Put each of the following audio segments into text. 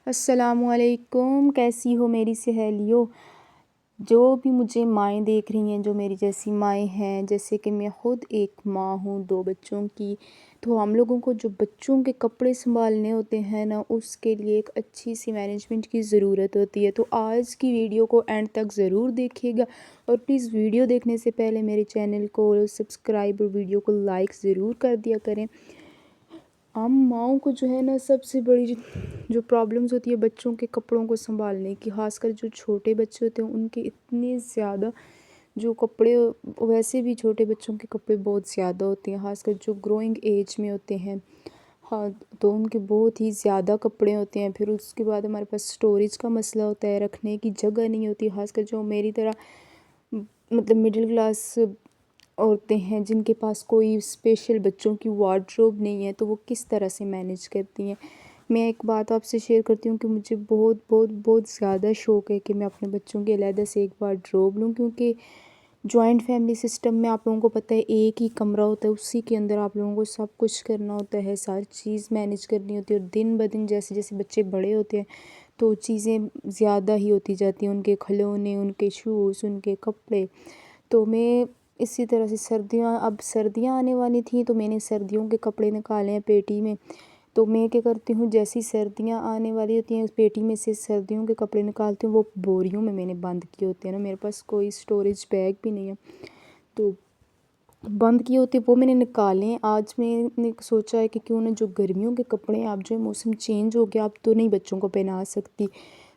السلام علیکم، کیسی ہو میری سہیلیوں؟ جو بھی مجھے مائیں دیکھ رہی ہیں، جو میری جیسی مائیں ہیں، جیسے کہ میں خود ایک ماں ہوں 2 بچوں کی، تو ہم لوگوں کو جو بچوں کے کپڑے سنبھالنے ہوتے ہیں نا، اس کے لیے ایک اچھی سی مینجمنٹ کی ضرورت ہوتی ہے۔ تو آج کی ویڈیو کو اینڈ تک ضرور دیکھیے گا، اور پلیز ویڈیو دیکھنے سے پہلے میرے چینل کو سبسکرائب اور ویڈیو کو لائک ضرور کر دیا کریں۔ ہم ماؤں کو جو ہے نا، سب سے بڑی جو پرابلمز ہوتی ہے بچوں کے کپڑوں کو سنبھالنے کی، خاص کر جو چھوٹے بچے ہوتے ہیں ان کے اتنے زیادہ جو کپڑے، ویسے بھی چھوٹے بچوں کے کپڑے بہت زیادہ ہوتے ہیں، خاص کر جو گروئنگ ایج میں ہوتے ہیں، ہاں، تو ان کے بہت ہی زیادہ کپڑے ہوتے ہیں۔ پھر اس کے بعد ہمارے پاس اسٹوریج کا مسئلہ ہوتا ہے، رکھنے کی جگہ نہیں ہوتی، خاص کر جو میری طرح مطلب مڈل کلاس عورتیں ہیں جن کے پاس کوئی اسپیشل بچوں کی وارڈروب نہیں ہے، تو وہ کس طرح سے مینیج کرتی ہیں۔ میں ایک بات آپ سے شیئر کرتی ہوں کہ مجھے بہت بہت بہت زیادہ شوق ہے کہ میں اپنے بچوں کے علیحدہ سے ایک وارڈروب لوں، کیونکہ جوائنٹ فیملی سسٹم میں آپ لوگوں کو پتہ ہے ایک ہی کمرہ ہوتا ہے، اسی کے اندر آپ لوگوں کو سب کچھ کرنا ہوتا ہے، ساری چیز مینیج کرنی ہوتی ہے، اور دن بدن جیسے جیسے بچے بڑے ہوتے ہیں تو چیزیں زیادہ ہی ہوتی جاتی ہیں، ان کے کھلونے، ان کے شوز، ان کے کپڑے۔ تو میں اسی طرح سے اب سردیاں آنے والی تھیں، تو میں نے سردیوں کے کپڑے نکالے ہیں پیٹی میں۔ تو میں کیا کرتی ہوں، جیسی سردیاں آنے والی ہوتی ہیں، اس پیٹی میں سے سردیوں کے کپڑے نکالتی ہوں، وہ بوریوں میں نے بند کیے ہوتے ہیں نا، میرے پاس کوئی اسٹوریج بیگ بھی نہیں ہے، تو بند کیے ہوتے وہ میں نے نکالے ہیں۔ آج میں نے سوچا ہے کہ کیوں نہ جو گرمیوں کے کپڑے ہیں، اب جو موسم چینج ہو گیا، اب تو نہیں بچوں کو پہنا سکتی،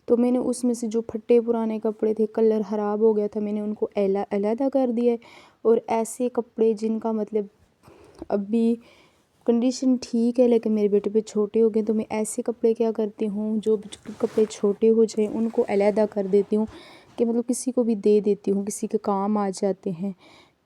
تو میں نے اس میں سے جو پھٹے پرانے کپڑے تھے، کلر خراب ہو گیا تھا، میں نے ان کو علیحدہ کر دیا ہے، اور ایسے کپڑے جن کا مطلب ابھی کنڈیشن ٹھیک ہے لیکن میرے بیٹے پہ چھوٹے ہو گئے، تو میں ایسے کپڑے کیا کرتی ہوں، جو کپڑے چھوٹے ہو جائیں ان کو علیحدہ کر دیتی ہوں، کہ مطلب کسی کو بھی دے دیتی ہوں، کسی کے کام آ جاتے ہیں۔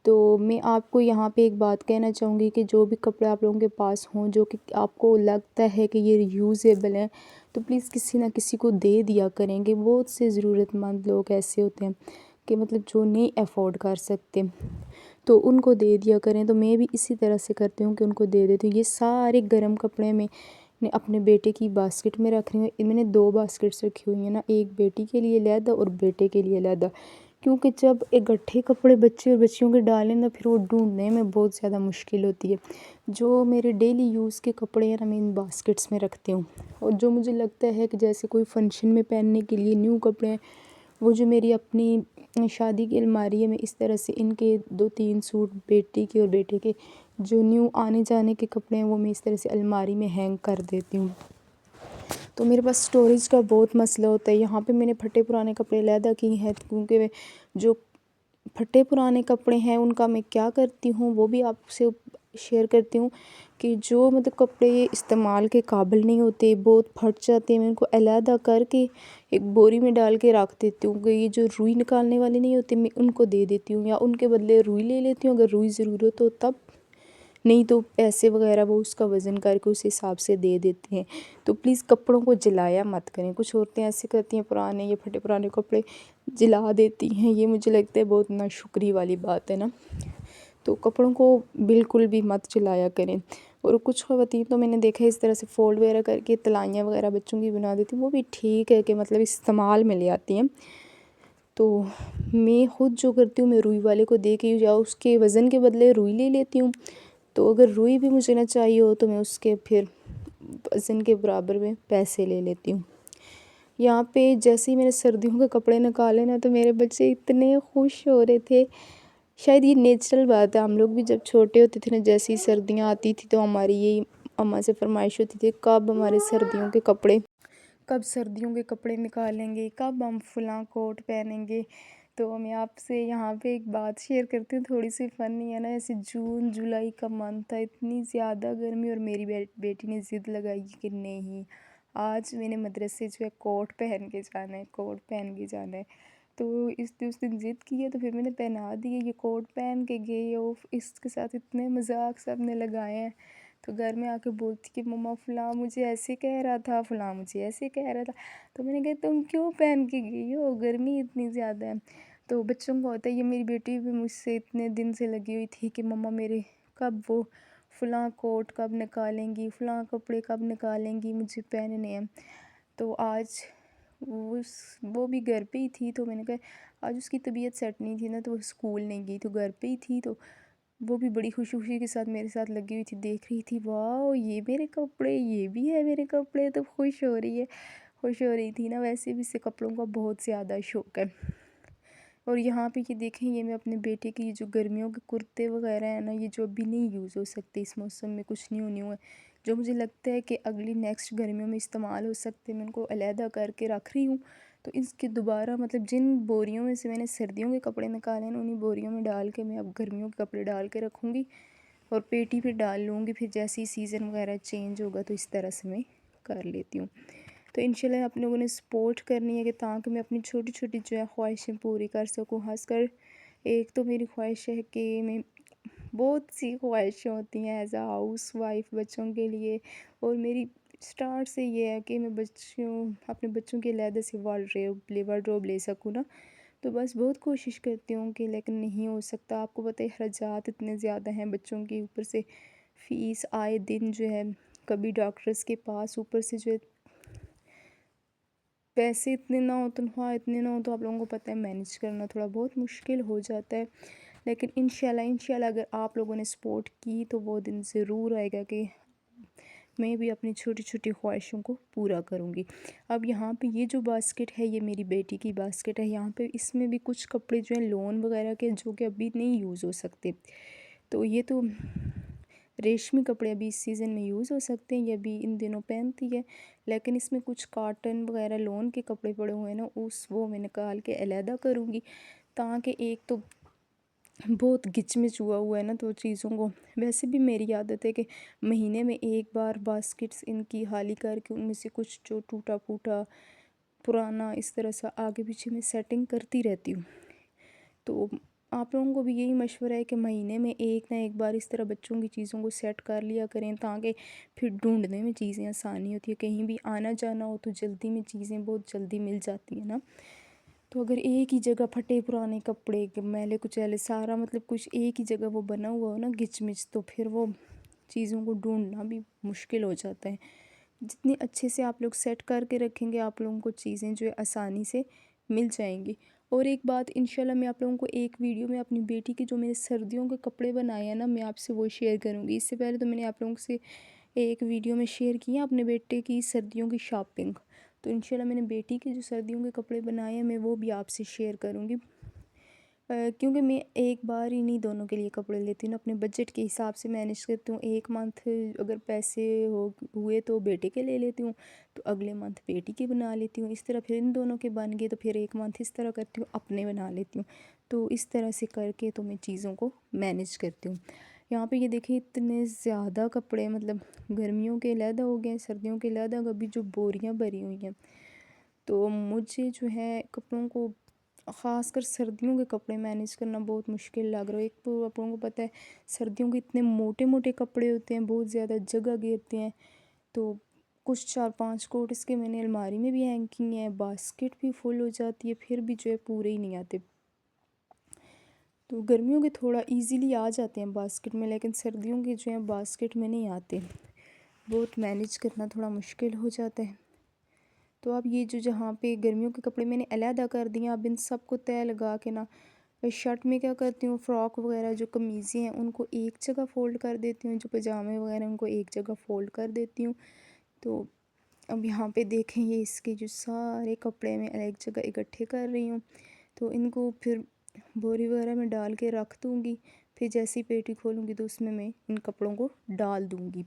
تو میں آپ کو یہاں پہ ایک بات کہنا چاہوں گی کہ جو بھی کپڑے آپ لوگوں کے پاس ہوں، جو کہ آپ کو لگتا ہے کہ یہ ریوزیبل ہیں، تو پلیز کسی نہ کسی کو دے دیا کریں گے۔ بہت سے ضرورت مند لوگ ایسے ہوتے ہیں کہ مطلب جو نہیں افورڈ کر سکتے، تو ان کو دے دیا کریں۔ تو میں بھی اسی طرح سے کرتی ہوں کہ ان کو دے دیتی ہوں۔ یہ سارے گرم کپڑے میں نے اپنے بیٹے کی باسکٹ میں رکھ رہی ہوں۔ میں نے 2 باسکٹس رکھی ہوئی ہیں نا، ایک بیٹی کے لیے علیحدہ اور بیٹے کے لیے علیحدہ، کیونکہ جب اکٹھے کپڑے بچے اور بچیوں کے ڈالیں نا، پھر وہ ڈھونڈنے میں بہت زیادہ مشکل ہوتی ہے۔ جو میرے ڈیلی یوز کے کپڑے ہیں نا، میں ان باسکٹس میں رکھتی ہوں، اور جو مجھے لگتا ہے کہ جیسے کوئی فنکشن میں پہننے کے لیے نیو کپڑے ہیں، وہ جو میری اپنی شادی کی الماری ہے، میں اس طرح سے ان کے 2-3 سوٹ بیٹی کے اور بیٹے کے جو نیو آنے جانے کے کپڑے ہیں، وہ میں اس طرح سے الماری میں ہینگ کر دیتی ہوں۔ تو میرے پاس اسٹوریج کا بہت مسئلہ ہوتا ہے۔ یہاں پہ میں نے پھٹے پرانے کپڑے علیحدہ کیے ہیں، کیونکہ جو پھٹے پرانے کپڑے ہیں ان کا میں کیا کرتی ہوں، وہ بھی آپ سے شیئر کرتی ہوں، کہ جو مطلب کپڑے استعمال کے قابل نہیں ہوتے، بہت پھٹ جاتے ہیں، میں ان کو علیحدہ کر کے ایک بوری میں ڈال کے رکھ دیتی ہوں، کہ یہ جو روئی نکالنے والے نہیں ہوتے، میں ان کو دے دیتی ہوں، یا ان کے بدلے روئی لے لیتی ہوں اگر روئی ضرورت ہو تب، نہیں تو پیسے وغیرہ وہ اس کا وزن کر کے اس حساب سے دے دیتے ہیں۔ تو پلیز کپڑوں کو جلایا مت کریں۔ کچھ عورتیں ایسے کرتی ہیں، پرانے یا پھٹے پرانے کپڑے جلا دیتی ہیں، یہ مجھے لگتا ہے بہت ناشکری والی بات ہے نا، تو کپڑوں کو بالکل بھی مت جلایا کریں۔ اور کچھ خواتین تو میں نے دیکھا ہے اس طرح سے فولڈ وغیرہ کر کے تلائیاں وغیرہ بچوں کی بنا دیتی ہیں، وہ بھی ٹھیک ہے کہ مطلب استعمال میں لے آتی ہیں۔ تو میں خود جو کرتی ہوں، میں روئی والے کو دے کے یا اس کے وزن کے بدلے روئی لے لیتی ہوں، تو اگر روئی بھی مجھے نہ چاہیے ہو تو میں اس کے پھر وزن کے برابر میں پیسے لے لیتی ہوں۔ یہاں پہ جیسے ہی میں نے سردیوں کے کپڑے نکالے نا، تو میرے بچے اتنے خوش ہو رہے تھے۔ شاید یہ نیچرل بات ہے، ہم لوگ بھی جب چھوٹے ہوتے تھے نا، جیسے ہی سردیاں آتی تھی تو ہماری یہی اماں سے فرمائش ہوتی تھی، کب ہمارے سردیوں کے کپڑے نکالیں گے، کب ہم فلاں کوٹ پہنیں گے۔ تو میں آپ سے یہاں پہ ایک بات شیئر کرتی ہوں، تھوڑی سی فنی ہے نا، ایسے جون جولائی کا منتھ تھا، اتنی زیادہ گرمی، اور میری بیٹی نے ضد لگائی کہ نہیں، آج میں نے مدرسے جو ہے کوٹ پہن کے جانا ہے، تو اس دن ضد کی ہے، تو پھر میں نے پہنا دیے، یہ کوٹ پہن کے گئی، اور اس کے ساتھ اتنے مذاق سب نے لگائے ہیں، تو گھر میں آ کے بولتی کہ مما فلاں مجھے ایسے کہہ رہا تھا، فلاں مجھے ایسے کہہ رہا تھا، تو میں نے کہا تم کیوں پہن کے گئی ہو، گرمی اتنی زیادہ ہے۔ تو بچوں کو ہوتا ہے، یہ میری بیٹی بھی مجھ سے اتنے دن سے لگی ہوئی تھی کہ مما میرے کب وہ فلاں کوٹ کب نکالیں گی، فلاں کپڑے کب نکالیں گی، مجھے پہننے ہیں۔ تو آج وہ بھی گھر پہ ہی تھی، تو میں نے کہا آج اس کی طبیعت سیٹ نہیں تھی نا، تو وہ اسکول نہیں گئی، تو گھر پہ ہی تھی، تو وہ بھی بڑی خوشی خوشی کے ساتھ میرے ساتھ لگی ہوئی تھی، دیکھ رہی تھی واو یہ میرے کپڑے، یہ بھی ہے میرے کپڑے، تو خوش ہو رہی تھی نا۔ ویسے بھی اسے کپڑوں کا بہت زیادہ شوق ہے۔ اور یہاں پہ یہ دیکھیں، یہ میں اپنے بیٹے کی جو گرمیوں کے کرتے وغیرہ ہیں نا، یہ جو ابھی نہیں یوز ہو سکتے اس موسم میں، کچھ نیو ہے، جو مجھے لگتا ہے کہ اگلی نیکسٹ گرمیوں میں استعمال ہو سکتے، میں ان کو علیحدہ کر کے رکھ رہی ہوں۔ تو اس کے دوبارہ مطلب جن بوریوں میں سے میں نے سردیوں کے کپڑے نکالے ہیں، انہیں بوریوں میں ڈال کے میں اب گرمیوں کے کپڑے ڈال کے رکھوں گی، اور پیٹی پہ ڈال لوں گی، پھر جیسے ہی سیزن وغیرہ چینج ہوگا تو اس طرح سے میں کر لیتی ہوں۔ تو انشاءاللہ آپ لوگوں نے سپورٹ کرنی ہے کہ تاکہ میں اپنی چھوٹی چھوٹی جو ہے خواہشیں پوری کر سکوں۔ خاص کر ایک تو میری خواہش ہے کہ میں بہت سی خواہشیں ہوتی ہیں ایز اے ہاؤس وائف بچوں کے لیے، اور میری اسٹارٹ سے یہ ہے کہ میں اپنے بچوں کے علیحدہ سے وارڈروب لے سکوں نا، تو بس بہت کوشش کرتی ہوں کہ، لیکن نہیں ہو سکتا۔ آپ کو پتہ ہے اخراجات اتنے زیادہ ہیں بچوں کے اوپر سے، فیس آئے دن جو ہے کبھی ڈاکٹرز کے پاس، اوپر سے جو ہے پیسے اتنے نہ ہوں، تنخواہ اتنے نہ ہوں، تو آپ لوگوں کو پتہ ہے مینیج کرنا تھوڑا بہت مشکل ہو جاتا ہے۔ لیکن انشاءاللہ اگر آپ لوگوں نے سپورٹ کی تو وہ دن ضرور آئے گا کہ میں بھی اپنی چھوٹی چھوٹی خواہشوں کو پورا کروں گی۔ اب یہاں پہ یہ جو باسکٹ ہے، یہ میری بیٹی کی باسکٹ ہے۔ یہاں پہ اس میں بھی کچھ کپڑے جو ہیں لون وغیرہ کے، جو کہ ابھی نہیں یوز ہو سکتے، تو یہ تو ریشمی کپڑے ابھی اس سیزن میں یوز ہو سکتے ہیں، یہ ابھی ان دنوں پہنتی ہے، لیکن اس میں کچھ کاٹن وغیرہ لون کے کپڑے پڑے ہوئے ہیں نا، وہ میں نکال کے علیحدہ کروں گی، تاکہ ایک تو بہت گچ مچ ہوا ہے نا، تو چیزوں کو ویسے بھی میری عادت ہے کہ مہینے میں ایک بار باسکٹس ان کی خالی کر کے ان میں سے کچھ جو ٹوٹا پھوٹا پرانا اس طرح سے آگے پیچھے میں سیٹنگ کرتی رہتی ہوں۔ تو آپ لوگوں کو بھی یہی مشورہ ہے کہ مہینے میں ایک نہ ایک بار اس طرح بچوں کی چیزوں کو سیٹ کر لیا کریں، تاکہ پھر ڈھونڈنے میں چیزیں آسانی ہوتی ہے، کہیں بھی آنا جانا ہو تو جلدی میں چیزیں بہت جلدی مل جاتی ہیں نا۔ تو اگر ایک ہی جگہ پھٹے پرانے کپڑے میلے کچیلے سارا مطلب کچھ ایک ہی جگہ وہ بنا ہوا ہو نا گچ مچ، تو پھر وہ چیزوں کو ڈھونڈنا بھی مشکل ہو جاتا ہے۔ جتنے اچھے سے آپ لوگ سیٹ کر کے رکھیں گے، آپ لوگوں کو چیزیں جو ہے آسانی سے مل جائیں گی۔ اور ایک بات انشاءاللہ میں آپ لوگوں کو ایک ویڈیو میں اپنی بیٹی کے جو میں نے سردیوں کے کپڑے بنائے ہیں نا، میں آپ سے وہ شیئر کروں گی۔ اس سے پہلے تو میں نے آپ لوگوں سے ایک ویڈیو میں شیئر کی ہے اپنے بیٹے کی سردیوں کی شاپنگ، تو انشاءاللہ میں نے بیٹی کے جو سردیوں کے کپڑے بنائے ہیں میں وہ بھی آپ سے شیئر کروں گی، کیونکہ میں ایک بار ہی نہیں دونوں کے لیے کپڑے لیتی ہوں، اپنے بجٹ کے حساب سے مینیج کرتی ہوں۔ ایک منتھ اگر پیسے ہوئے تو بیٹے کے لے لیتی ہوں، تو اگلے منتھ بیٹی کے بنا لیتی ہوں، اس طرح پھر ان دونوں کے بن گئے تو پھر ایک منتھ اس طرح کرتی ہوں، اپنے بنا لیتی ہوں، تو اس طرح سے کر کے تو میں چیزوں کو مینیج کرتی ہوں۔ یہاں پہ یہ دیکھیں اتنے زیادہ کپڑے، مطلب گرمیوں کے علیحدہ ہو گئے ہیں، سردیوں کے علیحدہ، ابھی جو بوریاں بھری ہوئی ہیں، تو مجھے جو ہے کپڑوں کو خاص کر سردیوں کے کپڑے مینیج کرنا بہت مشکل لگ رہا ہے۔ ایک تو آپ لوگوں کو پتہ ہے سردیوں کے اتنے موٹے موٹے کپڑے ہوتے ہیں، بہت زیادہ جگہ گھیرتے ہیں، تو کچھ 4-5 کوٹ اس کے میں نے الماری میں بھی ہینگ کیے ہیں، باسکٹ بھی فل ہو جاتی ہے، پھر بھی جو ہے پورے ہی نہیں آتے۔ تو گرمیوں کے تھوڑا ایزیلی آ جاتے ہیں باسکٹ میں، لیکن سردیوں کے جو ہیں باسکٹ میں نہیں آتے، بہت مینیج کرنا تھوڑا مشکل ہو جاتا ہے۔ تو اب یہ جو جہاں پہ گرمیوں کے کپڑے میں نے علیحدہ کر دیا، اب ان سب کو تہہ لگا کے نا، شرٹ میں کیا کرتی ہوں، فراک وغیرہ جو قمیضیں ہیں ان کو ایک جگہ فولڈ کر دیتی ہوں، جو پجامے وغیرہ ان کو ایک جگہ فولڈ کر دیتی ہوں۔ تو اب یہاں پہ دیکھیں یہ اس کے جو سارے کپڑے میں ایک جگہ اکٹھے کر رہی ہوں، تو ان کو پھر بوری وغیرہ میں ڈال کے رکھ دوں گی، پھر جیسی پیٹی کھولوں گی تو اس میں ان کپڑوں کو ڈال دوں گی۔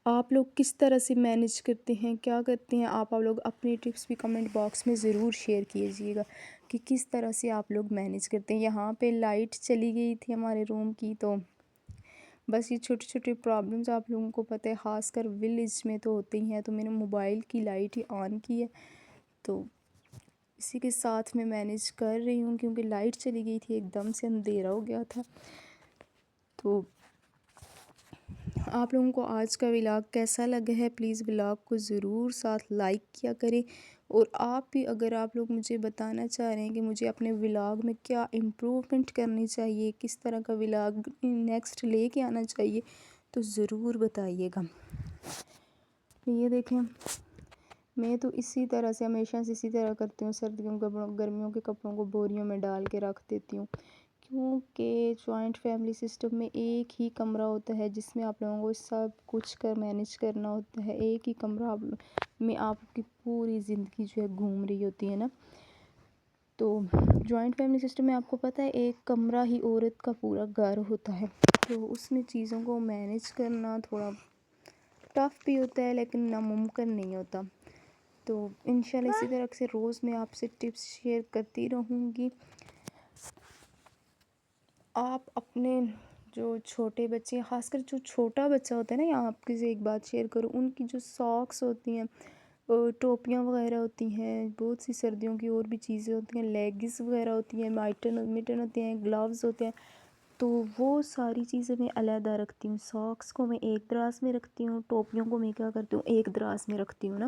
آپ لوگ کس طرح سے مینیج کرتے ہیں، کیا کرتے ہیں، آپ لوگ اپنی ٹپس بھی کمنٹ باکس میں ضرور شیئر کیجیے گا کہ کس طرح سے آپ لوگ مینیج کرتے ہیں۔ یہاں پہ لائٹ چلی گئی تھی ہمارے روم کی، تو بس یہ چھوٹی چھوٹی پرابلمز آپ لوگوں کو پتہ ہے خاص کر ولیج میں تو ہوتے ہی ہیں، تو میں نے موبائل کی لائٹ ہی آن کی ہے، تو اسی کے ساتھ میں مینیج کر رہی ہوں، کیونکہ لائٹ چلی گئی تھی، ایک دم سے اندھیرا ہو گیا تھا۔ تو آپ لوگوں کو آج کا ولاگ کیسا لگا ہے، پلیز ولاگ کو ضرور ساتھ لائک کیا کریں، اور آپ بھی اگر آپ لوگ مجھے بتانا چاہ رہے ہیں کہ مجھے اپنے ولاگ میں کیا امپروومنٹ کرنی چاہیے، کس طرح کا ولاگ نیکسٹ لے کے آنا چاہیے، تو ضرور بتائیے گا۔ یہ دیکھیں میں تو اسی طرح سے ہمیشہ سے اسی طرح کرتی ہوں، سردیوں کے کپڑوں گرمیوں کے کپڑوں کو بوریوں میں ڈال کے رکھ دیتی ہوں، کیونکہ جوائنٹ فیملی سسٹم میں ایک ہی کمرہ ہوتا ہے جس میں آپ لوگوں کو سب کچھ مینیج کرنا ہوتا ہے۔ ایک ہی کمرہ میں آپ کی پوری زندگی جو ہے گھوم رہی ہوتی ہے نا۔ تو جوائنٹ فیملی سسٹم میں آپ کو پتہ ہے ایک کمرہ ہی عورت کا پورا گھر ہوتا ہے، تو اس میں چیزوں کو مینیج کرنا تھوڑا ٹف بھی ہوتا ہے لیکن ناممکن نہیں ہوتا۔ تو انشاءاللہ اسی طرح سے روز میں آپ سے ٹپس شیئر کرتی رہوں گی۔ آپ اپنے جو چھوٹے بچے، خاص کر جو چھوٹا بچہ ہوتا ہے نا، یہاں آپ سے ایک بات شیئر کروں، ان کی جو ساکس ہوتی ہیں، ٹوپیاں وغیرہ ہوتی ہیں، بہت سی سردیوں کی اور بھی چیزیں ہوتی ہیں، لیگز وغیرہ ہوتی ہیں، مٹن ہوتے ہیں، گلوز ہوتے ہیں، تو وہ ساری چیزیں میں علیحدہ رکھتی ہوں۔ ساکس کو میں ایک دراز میں رکھتی ہوں، ٹوپیوں کو میں کیا کرتی ہوں ایک دراز میں رکھتی ہوں نا،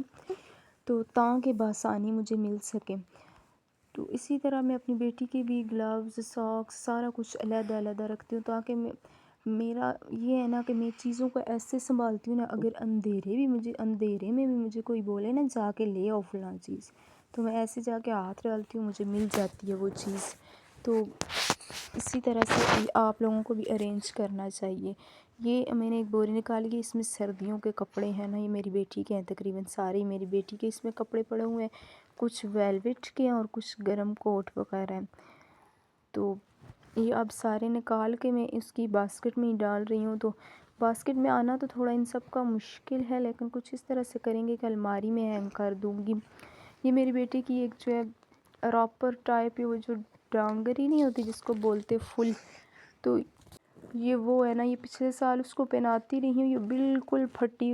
تو تاکہ بآسانی مجھے مل سکے۔ تو اسی طرح میں اپنی بیٹی کی بھی گلوز، ساکس سارا کچھ علیحدہ علیحدہ رکھتی ہوں، تاکہ میرا یہ ہے نا کہ میں چیزوں کو ایسے سنبھالتی ہوں نا، اگر اندھیرے میں بھی مجھے کوئی بولے نا جا کے لے آؤ فلاں چیز، تو میں ایسے جا کے ہاتھ ڈالتی ہوں، مجھے مل جاتی ہے وہ چیز۔ تو اسی طرح سے آپ لوگوں کو بھی ارینج کرنا چاہیے۔ یہ میں نے ایک بوری نکالی ہے، اس میں سردیوں کے کپڑے ہیں نا، یہ میری بیٹی کے ہیں، تقریباً سارے میری بیٹی کے اس میں کپڑے پڑے ہوئے ہیں، کچھ ویلویٹ کے ہیں اور کچھ گرم کوٹ وغیرہ ہیں۔ تو یہ اب سارے نکال کے میں اس کی باسکٹ میں ہی ڈال رہی ہوں۔ تو باسکٹ میں آنا تو تھوڑا ان سب کا مشکل ہے، لیکن کچھ اس طرح سے کریں گے کہ الماری میں ہینگ کر دوں گی۔ یہ میری بیٹی کی ایک جو ہے راپر ٹائپ ہے، وہ جو ڈانگری نہیں ہوتی جس کو بولتے فل، تو یہ وہ ہے نا، یہ پچھلے سال اس کو پہناتی رہی ہوں، یہ بالکل پھٹی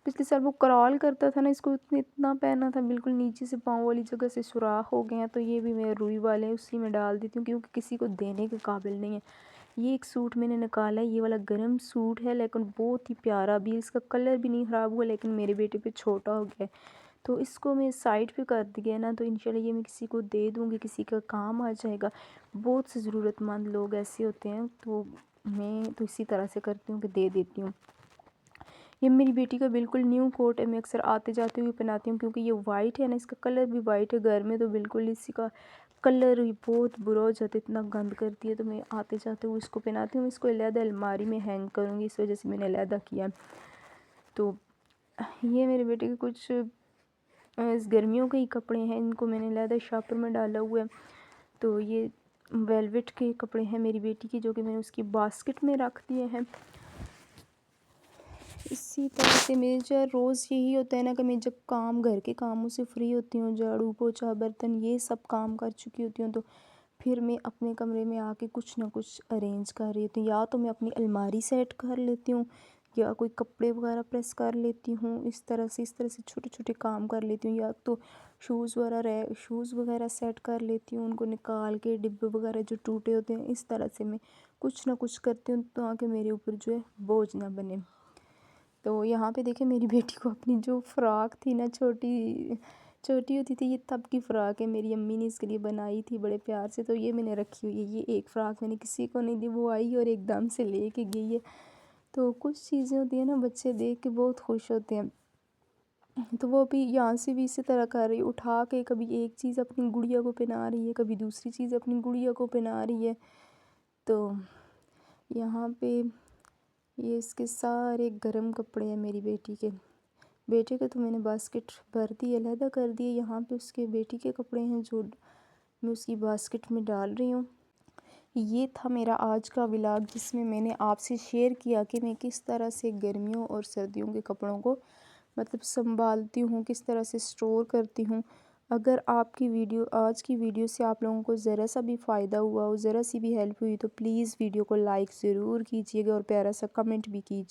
پچھلے سال وہ کرال کرتا تھا نا، اس کو اتنا پہنا تھا بالکل نیچے سے پاؤں والی جگہ سے سوراخ ہو گئے ہیں، تو یہ بھی میں روئی والے اسی میں ڈال دیتی ہوں، کیونکہ کسی کو دینے کے قابل نہیں ہے۔ یہ ایک سوٹ میں نے نکالا ہے، یہ والا گرم سوٹ ہے لیکن بہت ہی پیارا بھی، اس کا کلر بھی نہیں خراب ہوا، لیکن میرے بیٹے پہ چھوٹا ہو گیا ہے، تو اس کو میں سائڈ پہ کر دیا نا، تو انشاءاللہ یہ میں کسی کو دے دوں گی، کسی کا کام آ جائے گا۔ بہت سے ضرورت مند لوگ ایسے ہوتے ہیں، تو میں تو اسی طرح سے کرتی ہوں کہ دے دیتی ہوں۔ یہ میری بیٹی کا بالکل نیو کوٹ ہے، میں اکثر آتے جاتے ہوئے پہناتی ہوں، کیونکہ یہ وائٹ ہے نا، اس کا کلر بھی وائٹ ہے، گھر میں تو بالکل اسی کا کلر بھی بہت برا ہو جاتا ہے، اتنا گند کرتی ہے، تو میں آتے جاتے ہوئے اس کو پہناتی ہوں۔ اس کو علیحدہ الماری میں ہینگ کروں گی، اس وجہ سے میں نے علیحدہ کیا۔ تو یہ میرے بیٹے کے کچھ گرمیوں کے ہی کپڑے ہیں، ان کو میں نے علیحدہ شاپر میں ڈالا ہوا ہے۔ تو یہ ویلویٹ کے کپڑے ہیں میری بیٹی کی، جو کہ میں نے اس کی باسکٹ میں رکھ دیے ہیں۔ اسی طرح سے میرے جو روز یہی ہوتا ہے نا کہ میں جب گھر کے کاموں سے فری ہوتی ہوں، جھاڑو پوچھا برتن یہ سب کام کر چکی ہوتی ہوں، تو پھر میں اپنے کمرے میں آ کے کچھ نہ کچھ ارینج کر رہی ہوتی ہوں، یا تو میں اپنی الماری سیٹ کر لیتی ہوں، یا کوئی کپڑے وغیرہ پریس کر لیتی ہوں، اس طرح سے چھوٹے چھوٹے کام کر لیتی ہوں، یا تو شوز وغیرہ سیٹ کر لیتی ہوں، ان کو نکال کے ڈبے وغیرہ جو ٹوٹے ہوتے ہیں، اس طرح سے میں کچھ نہ کچھ کرتی ہوں، تاکہ میرے اوپر جو ہے بوجھ نہ بنے۔ تو یہاں پہ دیکھیں میری بیٹی کو اپنی جو فراک تھی نا، چھوٹی ہوتی تھی، یہ تب کی فراک ہے، میری امی نے اس کے لیے بنائی تھی بڑے پیار سے، تو یہ میں نے رکھی ہوئی ہے۔ یہ ایک فراک میں نے کسی کو نہیں دی، وہ آئی اور ایک دم سے لے کے گئی ہے۔ تو کچھ چیزیں ہوتی ہیں نا، بچے دیکھ کے بہت خوش ہوتے ہیں، تو وہ بھی یہاں سے بھی اسی طرح کر رہی، اٹھا کے کبھی ایک چیز اپنی گڑیا کو پہنا رہی ہے، کبھی دوسری چیز اپنی گڑیا کو پہنا رہی ہے۔ تو یہاں پہ یہ اس کے سارے گرم کپڑے ہیں میری بیٹی کے، بیٹے کے تو میں نے باسکٹ بھر دی، علیحدہ کر دی، یہاں پہ اس کے بیٹی کے کپڑے ہیں جو میں اس کی باسکٹ میں ڈال رہی ہوں۔ یہ تھا میرا آج کا ولاگ، جس میں نے آپ سے شیئر کیا کہ میں کس طرح سے گرمیوں اور سردیوں کے کپڑوں کو سنبھالتی ہوں، کس طرح سے سٹور کرتی ہوں۔ اگر آج کی ویڈیو سے آپ لوگوں کو ذرا سا بھی فائدہ ہوا ہو، ذرا سی بھی ہیلپ ہوئی، تو پلیز ویڈیو کو لائک ضرور کیجیے گا اور پیارا سا کمنٹ بھی کیجیے۔